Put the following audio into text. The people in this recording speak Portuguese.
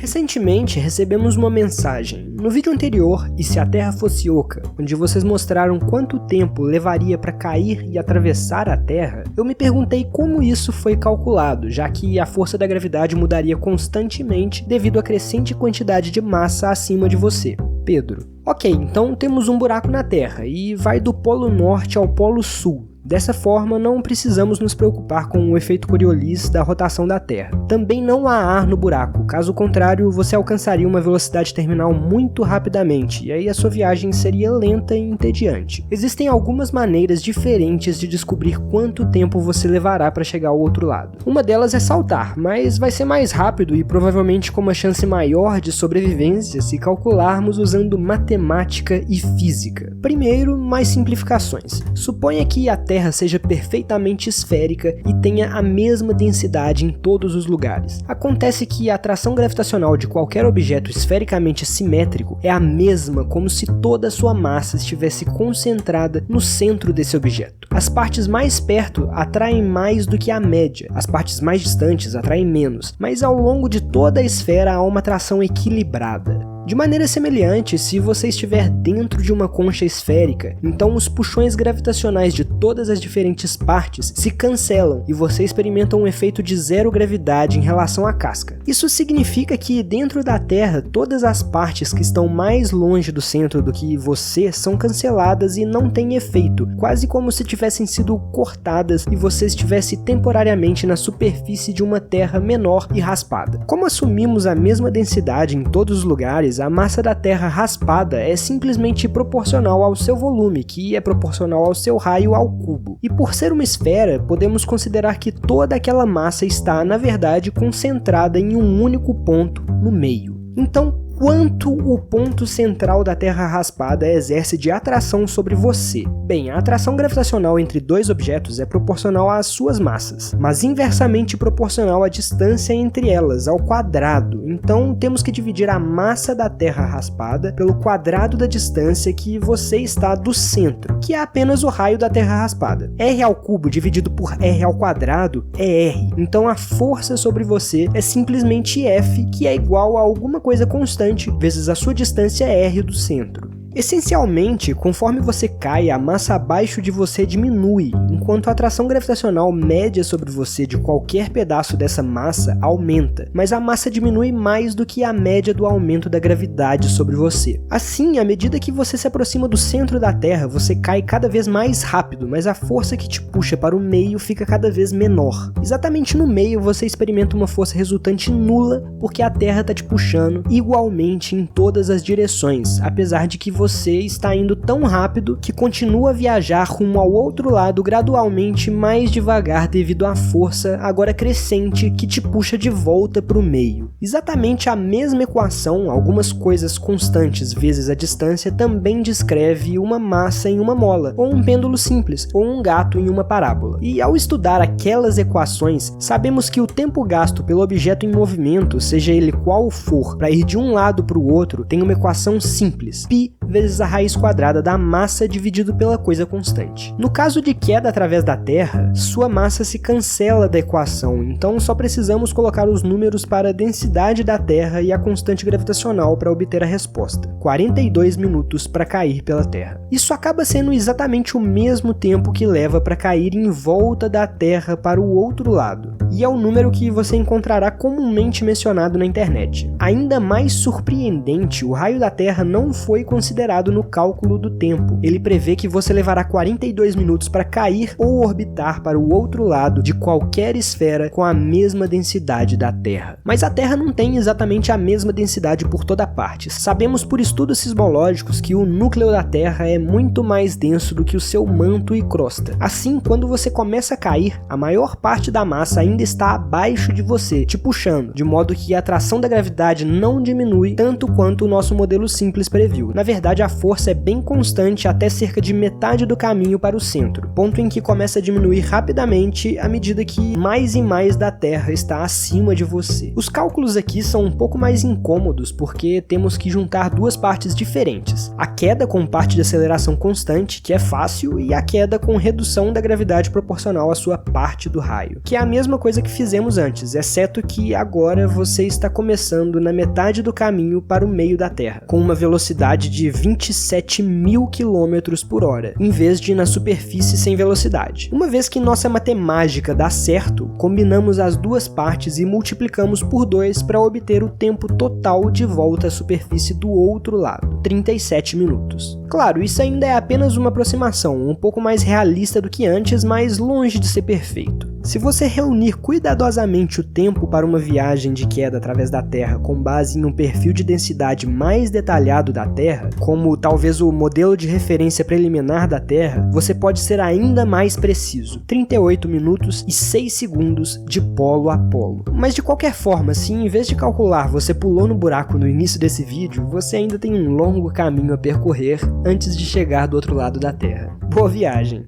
Recentemente recebemos uma mensagem. No vídeo anterior, E se a Terra fosse oca, onde vocês mostraram quanto tempo levaria para cair e atravessar a Terra, eu me perguntei como isso foi calculado, já que a força da gravidade mudaria constantemente devido à crescente quantidade de massa acima de você. Pedro: ok, então temos um buraco na Terra e vai do Polo Norte ao Polo Sul. Dessa forma, não precisamos nos preocupar com o efeito Coriolis da rotação da Terra. Também não há ar no buraco, caso contrário, você alcançaria uma velocidade terminal muito rapidamente, e aí a sua viagem seria lenta e entediante. Existem algumas maneiras diferentes de descobrir quanto tempo você levará para chegar ao outro lado. Uma delas é saltar, mas vai ser mais rápido e provavelmente com uma chance maior de sobrevivência se calcularmos usando matemática e física. Primeiro, mais simplificações. Suponha que a Terra seja perfeitamente esférica e tenha a mesma densidade em todos os lugares. Acontece que a atração gravitacional de qualquer objeto esfericamente simétrico é a mesma como se toda a sua massa estivesse concentrada no centro desse objeto. As partes mais perto atraem mais do que a média, as partes mais distantes atraem menos, mas ao longo de toda a esfera há uma atração equilibrada. De maneira semelhante, se você estiver dentro de uma concha esférica, então os puxões gravitacionais de todas as diferentes partes se cancelam e você experimenta um efeito de zero gravidade em relação à casca. Isso significa que dentro da Terra, todas as partes que estão mais longe do centro do que você são canceladas e não têm efeito, quase como se tivessem sido cortadas e você estivesse temporariamente na superfície de uma Terra menor e raspada. Como assumimos a mesma densidade em todos os lugares, a massa da Terra raspada é simplesmente proporcional ao seu volume, que é proporcional ao seu raio ao cubo. E por ser uma esfera, podemos considerar que toda aquela massa está, na verdade, concentrada em um único ponto no meio. Então, quanto o ponto central da Terra raspada exerce de atração sobre você? Bem, a atração gravitacional entre dois objetos é proporcional às suas massas, mas inversamente proporcional à distância entre elas, ao quadrado. Então, temos que dividir a massa da Terra raspada pelo quadrado da distância que você está do centro, que é apenas o raio da Terra raspada. R ao cubo dividido por R ao quadrado é R. Então, a força sobre você é simplesmente F, que é igual a alguma coisa constante vezes a sua distância R do centro. Essencialmente, conforme você cai, a massa abaixo de você diminui, enquanto a atração gravitacional média sobre você de qualquer pedaço dessa massa aumenta, mas a massa diminui mais do que a média do aumento da gravidade sobre você. Assim, à medida que você se aproxima do centro da Terra, você cai cada vez mais rápido, mas a força que te puxa para o meio fica cada vez menor. Exatamente no meio, você experimenta uma força resultante nula, porque a Terra está te puxando igualmente em todas as direções, apesar de que você está indo tão rápido que continua a viajar rumo ao outro lado gradualmente mais devagar devido à força agora crescente que te puxa de volta para o meio. Exatamente a mesma equação, algumas coisas constantes vezes a distância, também descreve uma massa em uma mola, ou um pêndulo simples, ou um gato em uma parábola. E ao estudar aquelas equações, sabemos que o tempo gasto pelo objeto em movimento, seja ele qual for, para ir de um lado para o outro, tem uma equação simples, π vezes a raiz quadrada da massa dividido pela coisa constante. No caso de queda através da Terra, sua massa se cancela da equação, então só precisamos colocar os números para a densidade da Terra e a constante gravitacional para obter a resposta. 42 minutos para cair pela Terra. Isso acaba sendo exatamente o mesmo tempo que leva para cair em volta da Terra para o outro lado, e é o número que você encontrará comumente mencionado na internet. Ainda mais surpreendente, o raio da Terra não foi considerado no cálculo do tempo. Ele prevê que você levará 42 minutos para cair ou orbitar para o outro lado de qualquer esfera com a mesma densidade da Terra. Mas a Terra não tem exatamente a mesma densidade por toda parte. Sabemos por estudos sismológicos que o núcleo da Terra é muito mais denso do que o seu manto e crosta. Assim, quando você começa a cair, a maior parte da massa ainda está abaixo de você, te puxando, de modo que a atração da gravidade não diminui tanto quanto o nosso modelo simples previu. Na verdade, verdade a força é bem constante até cerca de metade do caminho para o centro, ponto em que começa a diminuir rapidamente à medida que mais e mais da Terra está acima de você. Os cálculos aqui são um pouco mais incômodos porque temos que juntar duas partes diferentes: a queda com parte de aceleração constante, que é fácil, e a queda com redução da gravidade proporcional à sua parte do raio, que é a mesma coisa que fizemos antes, exceto que agora você está começando na metade do caminho para o meio da Terra, com uma velocidade de 27.000 km/h, em vez de na superfície sem velocidade. Uma vez que nossa matemática dá certo, combinamos as duas partes e multiplicamos por 2 para obter o tempo total de volta à superfície do outro lado, 37 minutos. Claro, isso ainda é apenas uma aproximação, um pouco mais realista do que antes, mas longe de ser perfeito. Se você reunir cuidadosamente o tempo para uma viagem de queda através da Terra com base em um perfil de densidade mais detalhado da Terra, como talvez o modelo de referência preliminar da Terra, você pode ser ainda mais preciso: 38 minutos e 6 segundos de polo a polo. Mas de qualquer forma, se em vez de calcular você pulou no buraco no início desse vídeo, você ainda tem um longo caminho a percorrer antes de chegar do outro lado da Terra. Boa viagem!